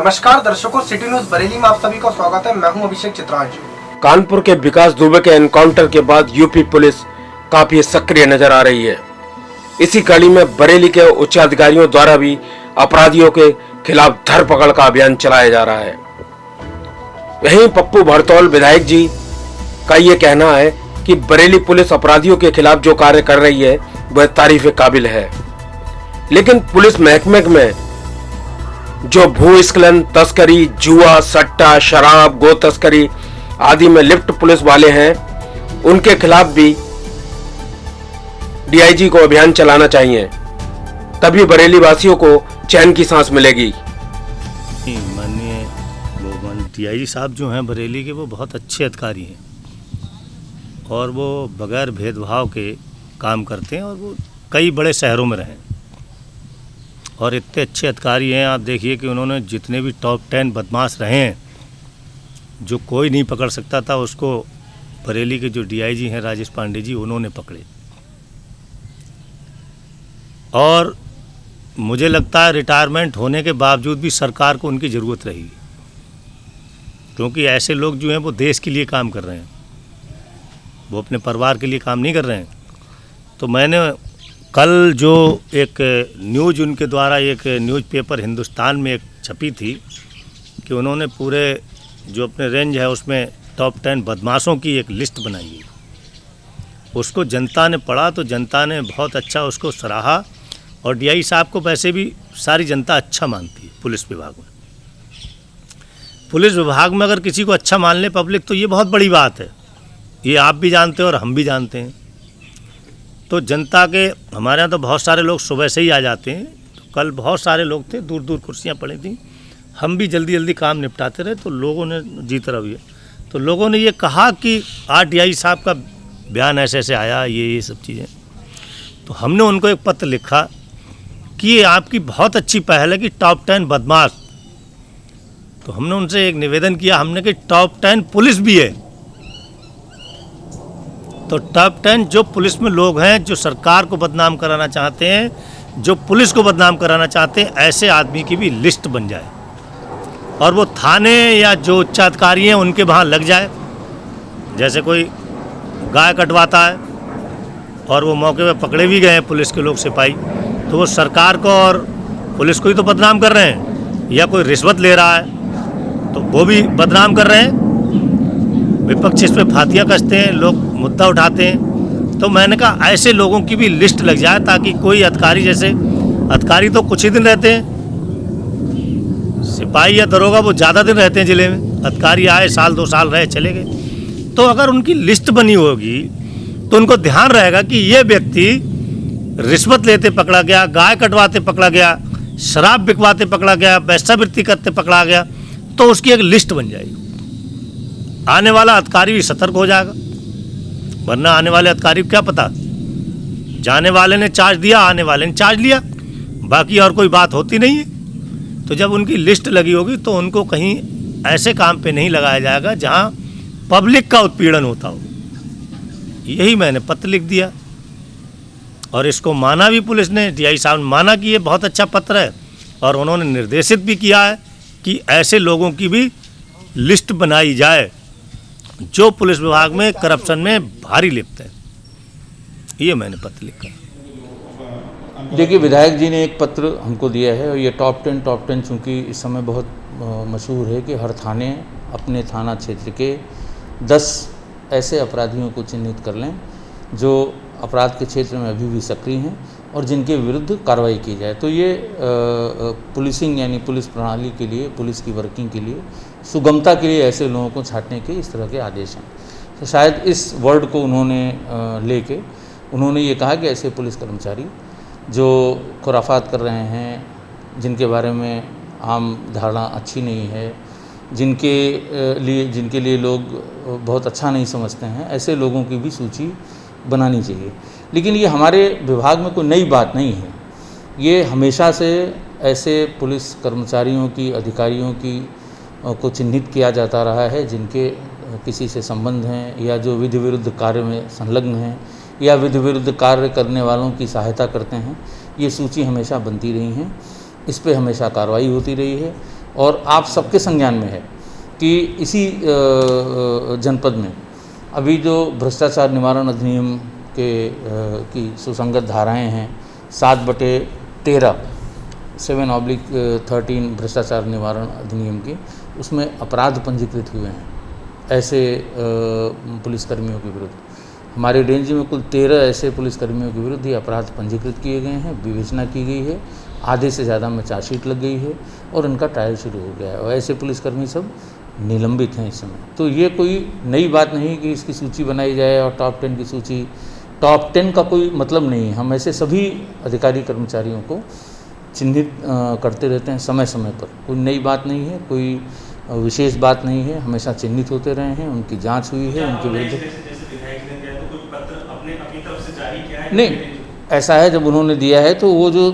नमस्कार दर्शकों, city news Bareilly में आप सभी का स्वागत है। मैं हूं अभिषेक चित्रांश। कानपुर के विकास दुबे के एनकाउंटर के बाद यूपी पुलिस काफी सक्रिय नजर आ रही है। इसी कड़ी में बरेली के उच्च अधिकारियों द्वारा भी अपराधियों के खिलाफ धरपकड़ का अभियान चलाया जा रहा है। वहीं पप्पू भरतौल विधायक जी का ये कहना है कि बरेली पुलिस अपराधियों के खिलाफ जो कार्य कर रही है वह तारीफ काबिल है, लेकिन पुलिस महकमे में जो भूस्खलन, तस्करी, जुआ, सट्टा, शराब, गो तस्करी आदि में लिप्त पुलिस वाले हैं, उनके खिलाफ भी डीआईजी को अभियान चलाना चाहिए, तभी बरेली वासियों को चैन की सांस मिलेगी। माननीय डीआईजी साहब जो हैं बरेली के, वो बहुत अच्छे अधिकारी हैं और वो बगैर भेदभाव के काम करते हैं और वो कई बड़े शहरों में रहे और इतने अच्छे अधिकारी हैं। आप देखिए कि उन्होंने जितने भी टॉप 10 बदमाश रहे हैं जो कोई नहीं पकड़ सकता था, उसको बरेली के जो डीआईजी हैं राजेश पांडे जी, उन्होंने पकड़े। और मुझे लगता है रिटायरमेंट होने के बावजूद भी सरकार को उनकी ज़रूरत रही, क्योंकि ऐसे लोग जो हैं वो देश के लिए काम कर रहे हैं, वो अपने परिवार के लिए काम नहीं कर रहे हैं। तो मैंने कल जो एक न्यूज़ उनके द्वारा एक न्यूज़पेपर हिंदुस्तान में एक छपी थी कि उन्होंने पूरे जो अपने रेंज है उसमें टॉप 10 बदमाशों की एक लिस्ट बनाई है, उसको जनता ने पढ़ा तो जनता ने बहुत अच्छा उसको सराहा। और डीआई साहब को वैसे भी सारी जनता अच्छा मानती है पुलिस विभाग में। पुलिस विभाग में अगर किसी को अच्छा मान ले पब्लिक, तो ये बहुत बड़ी बात है। ये आप भी जानते हैं और हम भी जानते हैं। तो जनता के हमारे यहाँ तो बहुत सारे लोग सुबह से ही आ जाते हैं। तो कल बहुत सारे लोग थे, दूर दूर कुर्सियाँ पड़ी थी, हम भी जल्दी जल्दी काम निपटाते रहे। तो लोगों ने जीत रहा है, तो लोगों ने ये कहा कि आज डीआई साहब का बयान ऐसे ऐसे आया, ये सब चीज़ें। तो हमने उनको एक पत्र लिखा कि ये आपकी बहुत अच्छी पहल है कि टॉप 10 बदमाश। तो हमने उनसे एक निवेदन किया, हमने कि टॉप 10 पुलिस भी है। तो टॉप 10 जो पुलिस में लोग हैं जो सरकार को बदनाम कराना चाहते हैं, जो पुलिस को बदनाम कराना चाहते हैं, ऐसे आदमी की भी लिस्ट बन जाए और वो थाने या जो उच्चाधिकारी हैं उनके वहाँ लग जाए। जैसे कोई गाय कटवाता है और वो मौके पे पकड़े भी गए हैं पुलिस के लोग, सिपाही, तो वो सरकार को और पुलिस को ही तो बदनाम कर रहे हैं। या कोई रिश्वत ले रहा है तो वो भी बदनाम कर रहे हैं। विपक्ष इस पर फातियाँ कसते हैं, लोग मुद्दा उठाते हैं। तो मैंने कहा ऐसे लोगों की भी लिस्ट लग जाए, ताकि कोई अधिकारी, जैसे अधिकारी तो कुछ ही दिन रहते हैं, सिपाही या दरोगा वो ज़्यादा दिन रहते हैं ज़िले में। अधिकारी आए, साल 2 साल रहे, चले गए। तो अगर उनकी लिस्ट बनी होगी तो उनको ध्यान रहेगा कि ये व्यक्ति रिश्वत लेते पकड़ा गया, गाय कटवाते पकड़ा गया, शराब बिकवाते पकड़ा गया, वेश्यावृत्ति करते पकड़ा गया, तो उसकी एक लिस्ट बन जाएगी। आने वाला अधिकारी भी सतर्क हो जाएगा, वरना आने वाले अधिकारी को क्या पता, जाने वाले ने चार्ज दिया, आने वाले ने चार्ज लिया, बाकी और कोई बात होती नहीं है। तो जब उनकी लिस्ट लगी होगी तो उनको कहीं ऐसे काम पे नहीं लगाया जाएगा जहां पब्लिक का उत्पीड़न होता हो। यही मैंने पत्र लिख दिया और इसको माना भी पुलिस ने, डीआई साहब ने माना कि ये बहुत अच्छा पत्र है, और उन्होंने निर्देशित भी किया है कि ऐसे लोगों की भी लिस्ट बनाई जाए जो पुलिस विभाग में करप्शन में भारी लिप्त है। ये मैंने पत्र लिखा। देखिए, विधायक जी ने एक पत्र हमको दिया है और ये टॉप 10 चूँकि इस समय बहुत मशहूर है कि हर थाने अपने थाना क्षेत्र के 10 ऐसे अपराधियों को चिन्हित कर लें जो अपराध के क्षेत्र में अभी भी सक्रिय हैं और जिनके विरुद्ध कार्रवाई की जाए। तो ये पुलिसिंग यानी पुलिस प्रणाली के लिए, पुलिस की वर्किंग के लिए, सुगमता के लिए ऐसे लोगों को छांटने के इस तरह के आदेश हैं। तो शायद इस वर्ड को उन्होंने लेके उन्होंने ये कहा कि ऐसे पुलिस कर्मचारी जो खुराफात कर रहे हैं, जिनके बारे में आम धारणा अच्छी नहीं है, जिनके लिए लोग बहुत अच्छा नहीं समझते हैं, ऐसे लोगों की भी सूची बनानी चाहिए। लेकिन ये हमारे विभाग में कोई नई बात नहीं है। ये हमेशा से ऐसे पुलिस कर्मचारियों की, अधिकारियों की को चिन्हित किया जाता रहा है जिनके किसी से संबंध हैं या जो विधि विरुद्ध कार्य में संलग्न हैं या विधि विरुद्ध कार्य करने वालों की सहायता करते हैं। ये सूची हमेशा बनती रही है, इस पे हमेशा कार्रवाई होती रही है। और आप सबके संज्ञान में है कि इसी जनपद में अभी जो भ्रष्टाचार निवारण अधिनियम के की सुसंगत धाराएं हैं 7/13 7/13 भ्रष्टाचार निवारण अधिनियम की, उसमें अपराध पंजीकृत हुए हैं ऐसे पुलिसकर्मियों के विरुद्ध। हमारे रेंज में कुल 13 ऐसे पुलिसकर्मियों के विरुद्ध ये अपराध पंजीकृत किए गए हैं, विवेचना की गई है, आधे से ज़्यादा में चार्जशीट लग गई है और इनका ट्रायल शुरू हो गया है और ऐसे पुलिसकर्मी सब निलंबित हैं इस समय। तो ये कोई नई बात नहीं कि इसकी सूची बनाई जाए और टॉप 10 की सूची, टॉप 10 का कोई मतलब नहीं है। हम ऐसे सभी अधिकारी कर्मचारियों को चिन्हित करते रहते हैं समय समय पर। कोई नई बात नहीं है, कोई विशेष बात नहीं है, हमेशा चिन्हित होते रहे हैं, उनकी जांच हुई है, उनके विरुद्ध नहीं ऐसा है। जब उन्होंने दिया है तो वो जो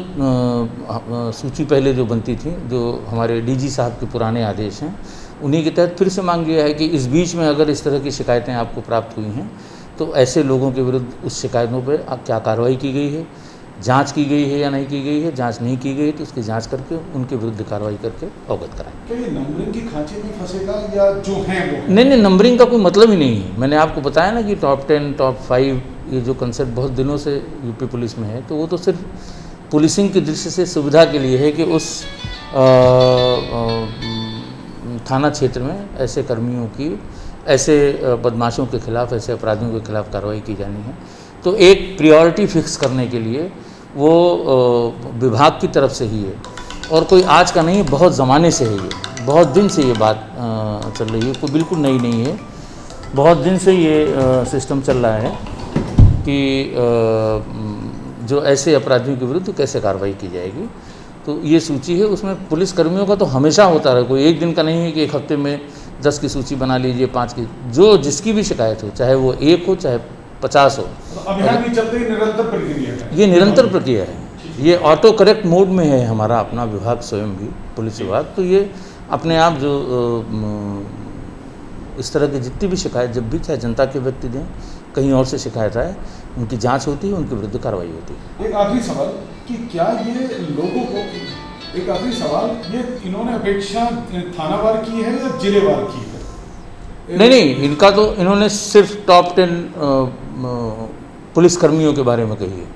सूची पहले जो बनती थी, जो हमारे डीजी साहब के पुराने आदेश हैं, उन्हीं के तहत फिर से मांग लिया है कि इस बीच में अगर इस तरह की शिकायतें आपको प्राप्त हुई हैं तो ऐसे लोगों के विरुद्ध उस शिकायतों पर क्या कार्रवाई की गई है, जांच की गई है या नहीं की गई है। जांच नहीं की गई तो उसकी जांच करके उनके विरुद्ध कार्रवाई करके अवगत कराएं। क्या ये नंबरिंग की खांचे में फंसेगा या जो हैं वो है? नहीं, नंबरिंग का कोई मतलब ही नहीं है। मैंने आपको बताया ना कि टॉप 10, टॉप 5 ये जो कंसेप्ट बहुत दिनों से यूपी पुलिस में है, तो वो तो सिर्फ पुलिसिंग की दृष्टि से सुविधा के लिए है कि उस थाना क्षेत्र में ऐसे कर्मियों की, ऐसे बदमाशों के खिलाफ, ऐसे अपराधियों के खिलाफ कार्रवाई की जानी है। तो एक प्रायोरिटी फिक्स करने के लिए वो विभाग की तरफ से ही है और कोई आज का नहीं, बहुत ज़माने से है ये, बहुत दिन से ये बात चल रही है, कोई बिल्कुल नई नहीं है। बहुत दिन से ये सिस्टम चल रहा है कि जो ऐसे अपराधियों के विरुद्ध कैसे कार्रवाई की जाएगी। तो ये सूची है, उसमें पुलिस कर्मियों का तो हमेशा होता रहा, कोई एक दिन का नहीं है कि एक हफ्ते में 10 की सूची बना लीजिए, 5 की, जो जिसकी भी शिकायत हो, चाहे वो 1 हो चाहे 50 हो। अभियान भी चलते ही निरंतर प्रक्रिया है, ये निरंतर प्रक्रिया है, ये ऑटो करेक्ट मोड में है हमारा अपना विभाग स्वयं भी, पुलिस विभाग। तो ये अपने आप जो इस तरह की जितनी भी शिकायत जब भी, चाहे जनता के व्यक्ति दें, कहीं और से शिकायत आए, उनकी जांच होती है, उनके विरुद्ध कार्रवाई होती है। एक आखिरी सवाल कि क्या ये लोगों को, एक आखिरी सवाल, ये इन्होंने अपेक्षा थानावार की है या जिलेवार की है? नहीं, इनका तो इन्होंने सिर्फ टॉप 10 पुलिसकर्मियों के बारे में कही है।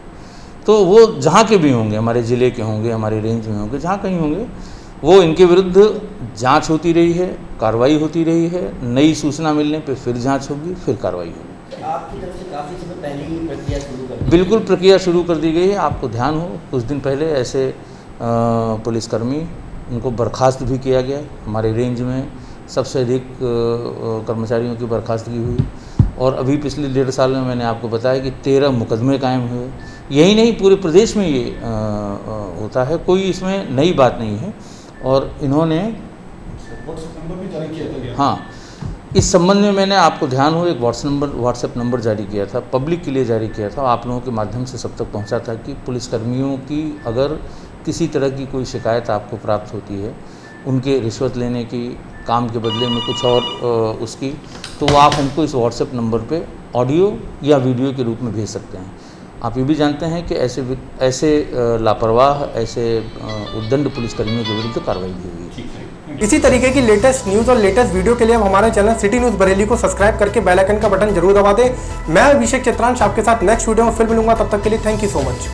तो वो जहाँ के भी होंगे, हमारे ज़िले के होंगे, हमारे रेंज में होंगे, जहाँ कहीं होंगे, वो इनके विरुद्ध जांच होती रही है, कार्रवाई होती रही है। नई सूचना मिलने पे फिर जांच होगी, फिर कार्रवाई होगी। आपकी तरफ से काफ़ी समय पहले ही प्रक्रिया शुरू कर दी? बिल्कुल, प्रक्रिया शुरू कर दी गई है। आपको ध्यान हो, कुछ दिन पहले ऐसे पुलिसकर्मी, उनको बर्खास्त भी किया गया। हमारे रेंज में सबसे अधिक कर्मचारियों की बर्खास्तगी हुई और अभी पिछले 1.5 साल में मैंने आपको बताया कि 13 मुकदमे कायम हुए। यही नहीं, पूरे प्रदेश में ये होता है, कोई इसमें नई बात नहीं है। और इन्होंने व्हाट्सएप नंबर भी जारी किया था? हाँ, इस संबंध में मैंने आपको ध्यान हो एक व्हाट्सएप नंबर जारी किया था, पब्लिक के लिए जारी किया था, आप लोगों के माध्यम से सब तक पहुंचा था कि पुलिसकर्मियों की अगर किसी तरह की कोई शिकायत आपको प्राप्त होती है, उनके रिश्वत लेने की, काम के बदले में कुछ और उसकी, तो वो आप हमको इस व्हाट्सएप नंबर पे ऑडियो या वीडियो के रूप में भेज सकते हैं। आप ये भी जानते हैं कि ऐसे लापरवाह, ऐसे उद्दंड पुलिसकर्मियों के विरुद्ध कार्रवाई भी हुई है। इसी तरीके की लेटेस्ट न्यूज़ और लेटेस्ट वीडियो के लिए आप हमारे चैनल सिटी न्यूज़ बरेली को सब्सक्राइब करके बेल आइकन का बटन जरूर दबा दें। मैं अभिषेक चित्रांश आपके साथ नेक्स्ट वीडियो में फिर मिलूंगा, तब तक के लिए थैंक यू सो मच।